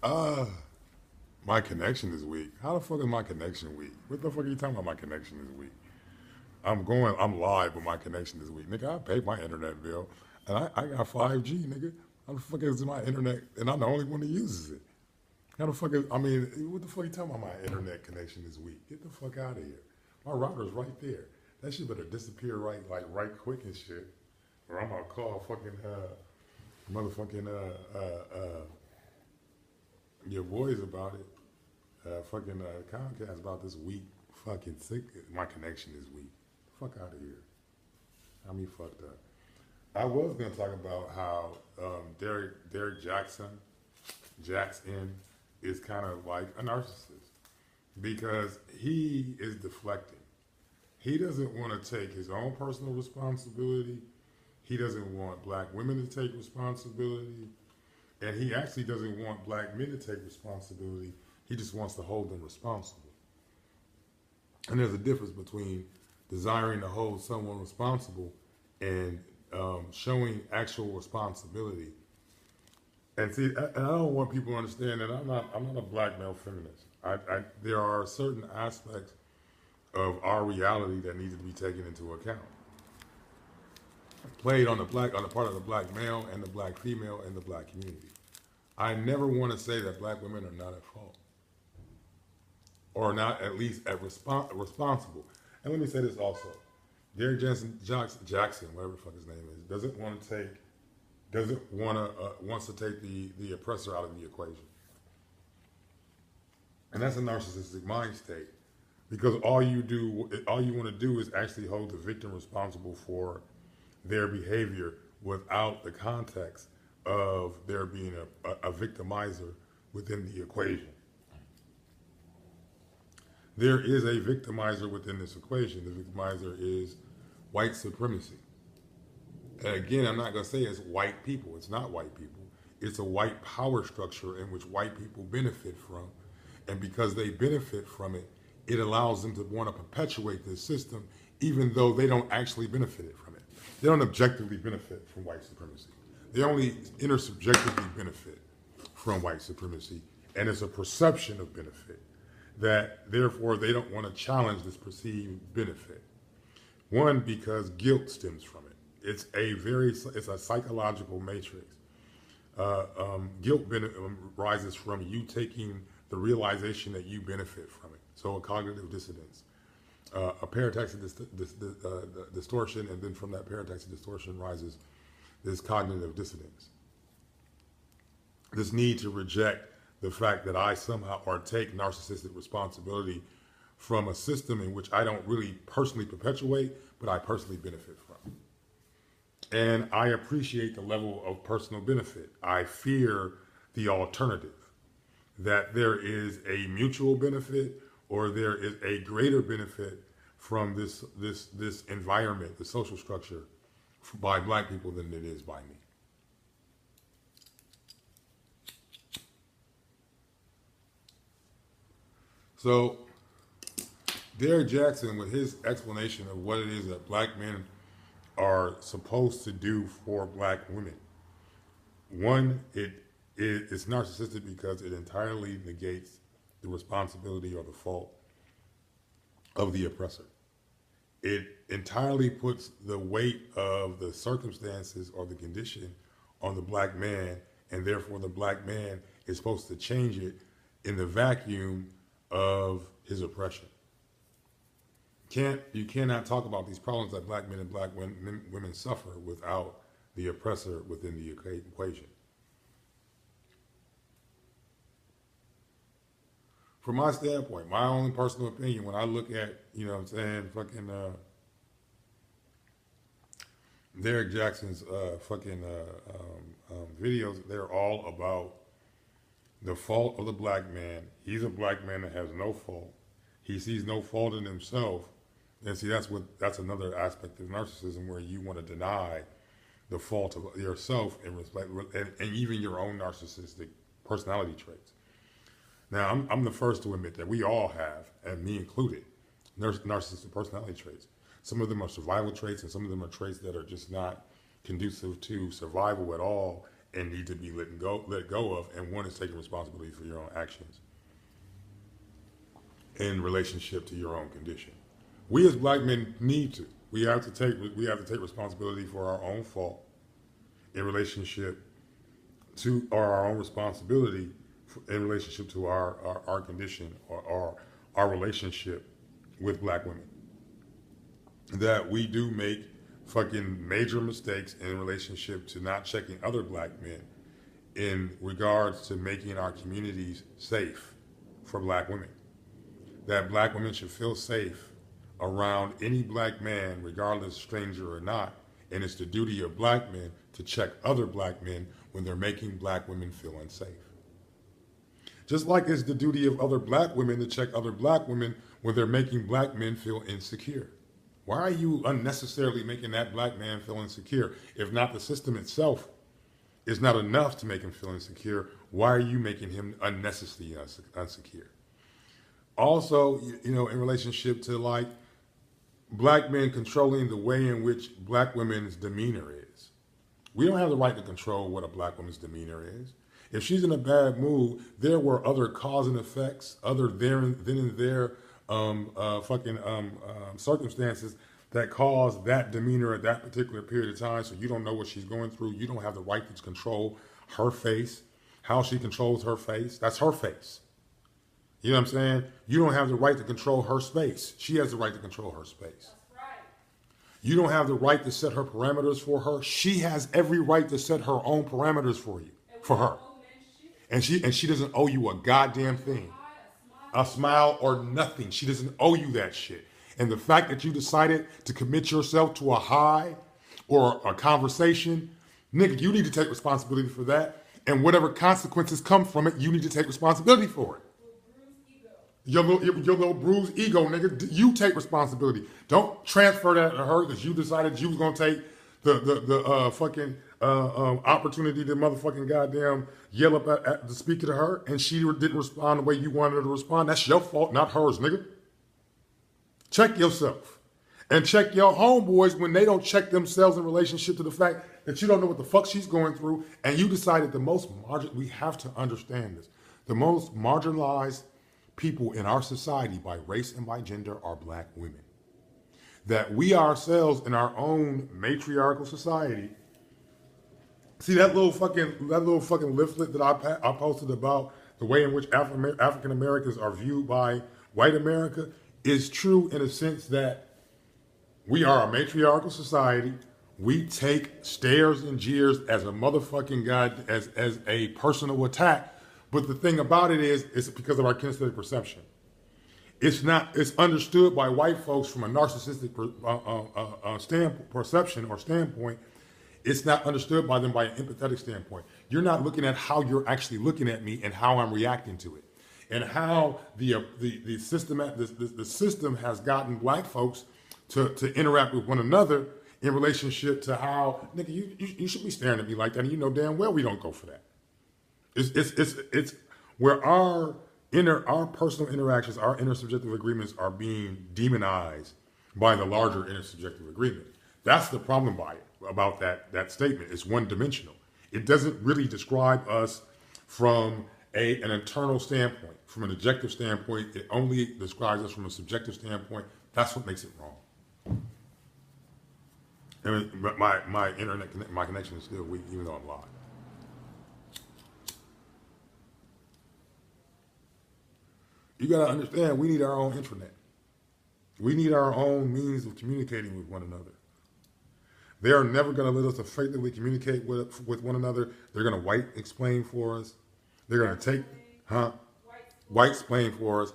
Uh, my connection is weak. How the fuck is my connection weak? What the fuck are you talking about? My connection is weak. I'm live, but my connection is weak. Nigga, I paid my internet bill, and I got 5G, nigga. How the fuck is my internet, and I'm the only one that uses it? How the fuck is, I mean, what the fuck are you talking about? My internet connection is weak. Get the fuck out of here. My router's right there. That shit better disappear right quick and shit. Or I'm gonna call fucking, motherfucking, your boys about it. Fucking Comcast about this weak fucking sick. My connection is weak. Fuck out of here. Got me fucked up. I was gonna talk about how Derek Jackson is kind of like a narcissist because he is deflecting. He doesn't want to take his own personal responsibility. He doesn't want black women to take responsibility. And he actually doesn't want black men to take responsibility. He just wants to hold them responsible. And there's a difference between desiring to hold someone responsible and showing actual responsibility. And see, and I don't want people to understand that I'm not a black male feminist. There are certain aspects of our reality that needs to be taken into account. Played on the part of the black male and the black female and the black community. I never want to say that black women are not at fault, or not at least responsible. And let me say this also: Derek Jackson, whatever the fuck his name is, wants to take the oppressor out of the equation, and that's a narcissistic mind state. Because all you want to do is actually hold the victim responsible for their behavior without the context of there being a victimizer within the equation. There is a victimizer within this equation. The victimizer is white supremacy. And again, I'm not going to say it's white people. It's not white people. It's a white power structure in which white people benefit from. And because they benefit from it, it allows them to want to perpetuate this system even though they don't actually benefit from it. They don't objectively benefit from white supremacy. They only intersubjectively benefit from white supremacy, and it's a perception of benefit that therefore they don't want to challenge this perceived benefit. One, because guilt stems from it. It's a psychological matrix. Guilt rises from you taking the realization that you benefit from it. So a cognitive dissonance, a parataxic distortion, and then from that parataxic distortion rises this cognitive dissonance. This need to reject the fact that I somehow or take narcissistic responsibility from a system in which I don't really personally perpetuate, but I personally benefit from. And I appreciate the level of personal benefit. I fear the alternative, that there is a mutual benefit or there is a greater benefit from this environment, the social structure, by black people than it is by me. So Derek Jackson, with his explanation of what it is that black men are supposed to do for black women, one, it's narcissistic because it entirely negates the responsibility or the fault of the oppressor. It entirely puts the weight of the circumstances or the condition on the black man, and therefore the black man is supposed to change it in the vacuum of his oppression. You cannot talk about these problems that black men and black women suffer without the oppressor within the equation. From my standpoint, my own personal opinion, when I look at, you know what I'm saying, fucking Derek Jackson's videos, they're all about the fault of the black man. He's a black man that has no fault. He sees no fault in himself. And see, that's another aspect of narcissism, where you want to deny the fault of yourself and respect, and even your own narcissistic personality traits. Now, I'm the first to admit that we all have, and me included, narcissistic personality traits. Some of them are survival traits, and some of them are traits that are just not conducive to survival at all, and need to be let go of. And one is taking responsibility for your own actions in relationship to your own condition. We as black men need to. We have to take responsibility for our own fault in relationship to, or our own responsibility in relationship to our condition, or our relationship with black women. That we do make fucking major mistakes in relationship to not checking other black men in regards to making our communities safe for black women. That black women should feel safe around any black man, regardless stranger or not, and it's the duty of black men to check other black men when they're making black women feel unsafe. Just like it's the duty of other black women to check other black women when they're making black men feel insecure. Why are you unnecessarily making that black man feel insecure? If not the system itself is not enough to make him feel insecure, why are you making him unnecessarily insecure? Also, in relationship to like black men controlling the way in which black women's demeanor is. We don't have the right to control what a black woman's demeanor is. If she's in a bad mood, there were other cause and effects, other then and there circumstances that caused that demeanor at that particular period of time. So you don't know what she's going through. You don't have the right to control her face, how she controls her face. That's her face. You know what I'm saying? You don't have the right to control her space. She has the right to control her space. That's right. You don't have the right to set her parameters for her. She has every right to set her own parameters for you, for her. And she doesn't owe you a goddamn thing. A smile or nothing. She doesn't owe you that shit. And the fact that you decided to commit yourself to a high or a conversation, nigga, you need to take responsibility for that. And whatever consequences come from it, you need to take responsibility for it. Your little bruised ego, nigga, you take responsibility. Don't transfer that to her because you decided you was gonna take the fucking opportunity to motherfucking goddamn yell up to speak to her, and she didn't respond the way you wanted her to respond. That's your fault, not hers, nigga. Check yourself. And check your homeboys when they don't check themselves in relationship to the fact that you don't know what the fuck she's going through, and you decided we have to understand this. The most marginalized people in our society by race and by gender are black women. That we ourselves in our own matriarchal society, see that little fucking leaflet that I posted about the way in which African Americans are viewed by white America is true in a sense that we are a matriarchal society. We take stares and jeers as a motherfucking god, as a personal attack. But the thing about it is, it's because of our kinesthetic perception. It's understood by white folks from a narcissistic perception or standpoint. It's not understood by them by an empathetic standpoint. You're not looking at how you're actually looking at me and how I'm reacting to it, and how the system has gotten black folks to interact with one another in relationship to how, nigga, you should be staring at me like that, and you know damn well we don't go for that. It's where our personal interactions, our intersubjective agreements are being demonized by the larger intersubjective agreement. That's the problem about that statement. It's one-dimensional. It doesn't really describe us from an internal standpoint. From an objective standpoint, it only describes us from a subjective standpoint. That's what makes it wrong. And my internet, my connection is still weak, even though I'm live. You gotta understand, we need our own intranet. We need our own means of communicating with one another. They are never gonna let us effectively communicate with one another. They're gonna white explain for us. They're gonna white explain for us,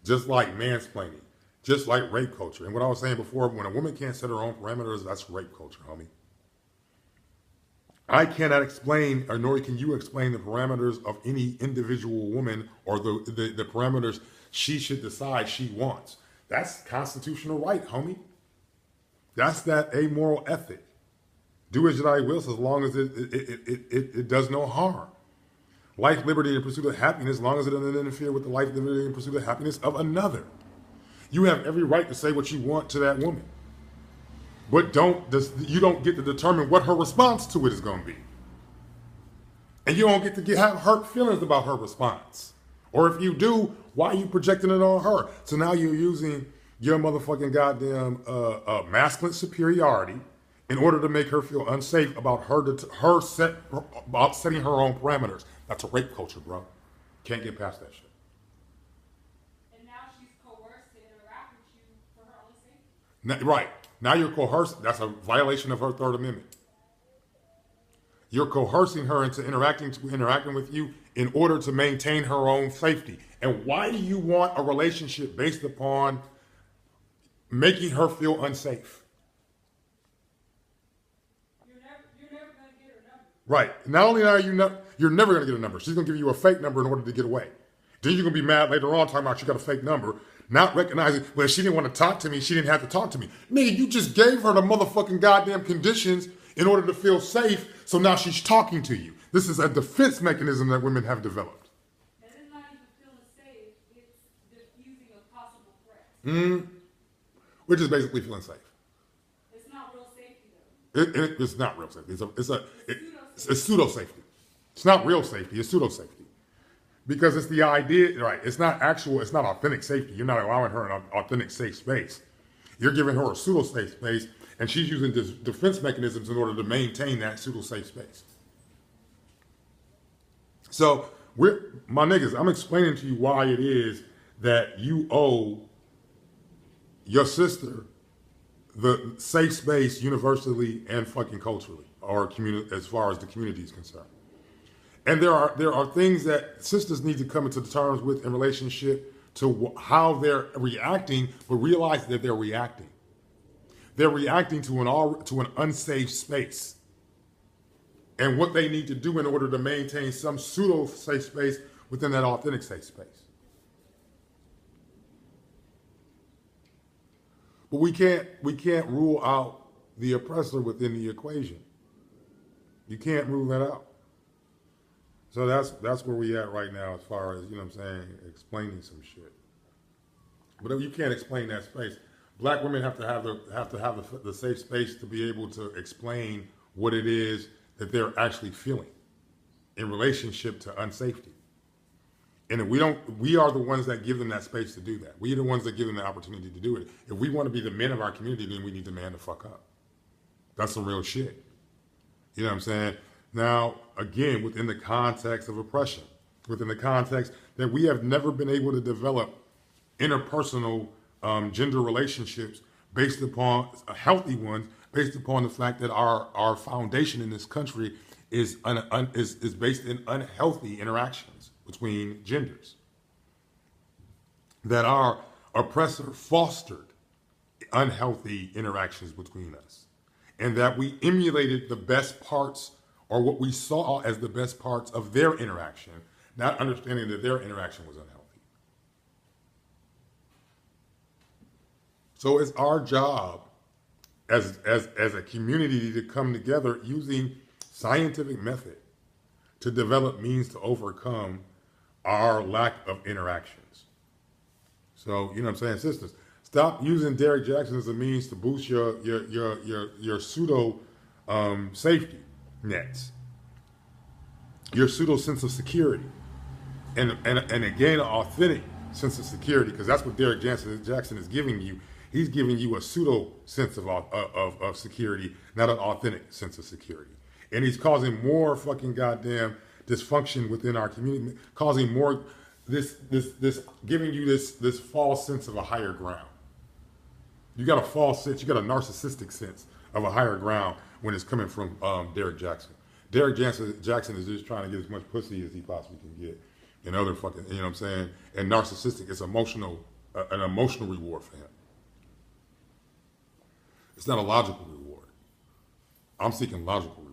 just like mansplaining, just like rape culture. And what I was saying before, when a woman can't set her own parameters, that's rape culture, homie. I cannot explain, or nor can you explain the parameters of any individual woman or the parameters she should decide she wants. That's constitutional right, homie. That's that amoral ethic. Do as I will, so as long as it does no harm. Life, liberty, and pursuit of happiness, as long as it doesn't interfere with the life, liberty, and pursuit of happiness of another. You have every right to say what you want to that woman. But you don't get to determine what her response to it is going to be. And you don't get to have hurt feelings about her response. Or if you do, why are you projecting it on her? So now you're using your motherfucking goddamn masculine superiority in order to make her feel unsafe about about setting her own parameters. That's a rape culture, bro. Can't get past that shit. And now she's coerced to interact with you for her own safety. Right. Now you're coerced. That's a violation of her Third Amendment. You're coercing her into interacting with you in order to maintain her own safety. And why do you want a relationship based upon making her feel unsafe? You're never going to get her number. Right. Not only are you're never going to get a number. She's going to give you a fake number in order to get away. Then you're going to be mad later on talking about she got a fake number, not recognizing, well, she didn't want to talk to me. She didn't have to talk to me. Nigga, you just gave her the motherfucking goddamn conditions in order to feel safe, so now she's talking to you. This is a defense mechanism that women have developed. And it's not even feeling safe, it's diffusing a possible threat. Which is basically feeling safe. It's not real safety, though. It's not real safety. It's pseudo safety. It's not real safety, it's pseudo safety. Because it's the idea, right? It's not authentic safety. You're not allowing her an authentic safe space. You're giving her a pseudo safe space, and she's using defense mechanisms in order to maintain that pseudo safe space. So, my niggas, I'm explaining to you why it is that you owe your sister the safe space universally and fucking culturally, or as far as the community is concerned. And there are things that sisters need to come into terms with in relationship to how they're reacting, but realize that they're reacting. They're reacting to an unsafe space. And what they need to do in order to maintain some pseudo safe space within that authentic safe space. But we can't rule out the oppressor within the equation. You can't rule that out. So that's where we at right now as far as, you know what I'm saying, explaining some shit. But you can't explain that space. Black women have to have the safe space to be able to explain what it is that they're actually feeling in relationship to unsafety. And if we are the ones that give them that space to do that. We are the ones that give them the opportunity to do it. If we want to be the men of our community, then we need to man the fuck up. That's some real shit. You know what I'm saying? Now, again, within the context of oppression, within the context that we have never been able to develop interpersonal gender relationships based upon healthy ones, based upon the fact that our foundation in this country is based in unhealthy interactions between genders. That our oppressor fostered unhealthy interactions between us. And that we emulated the best parts or what we saw as the best parts of their interaction, not understanding that their interaction was unhealthy. So it's our job as a community to come together using scientific method to develop means to overcome our lack of interactions. So, you know what I'm saying, sisters, stop using Derek Jackson as a means to boost your pseudo safety nets, your pseudo sense of security, and again, an authentic sense of security, because that's what Derek Jackson is giving you. He's giving you a pseudo sense of security, not an authentic sense of security. And he's causing more fucking goddamn dysfunction within our community, causing more giving you this false sense of a higher ground. You got a false sense, you got a narcissistic sense of a higher ground when it's coming from Derek Jackson. Derek Jackson is just trying to get as much pussy as he possibly can get, and other fucking, you know what I'm saying? And narcissistic, it's an emotional reward for him. It's not a logical reward. I'm seeking logical reward.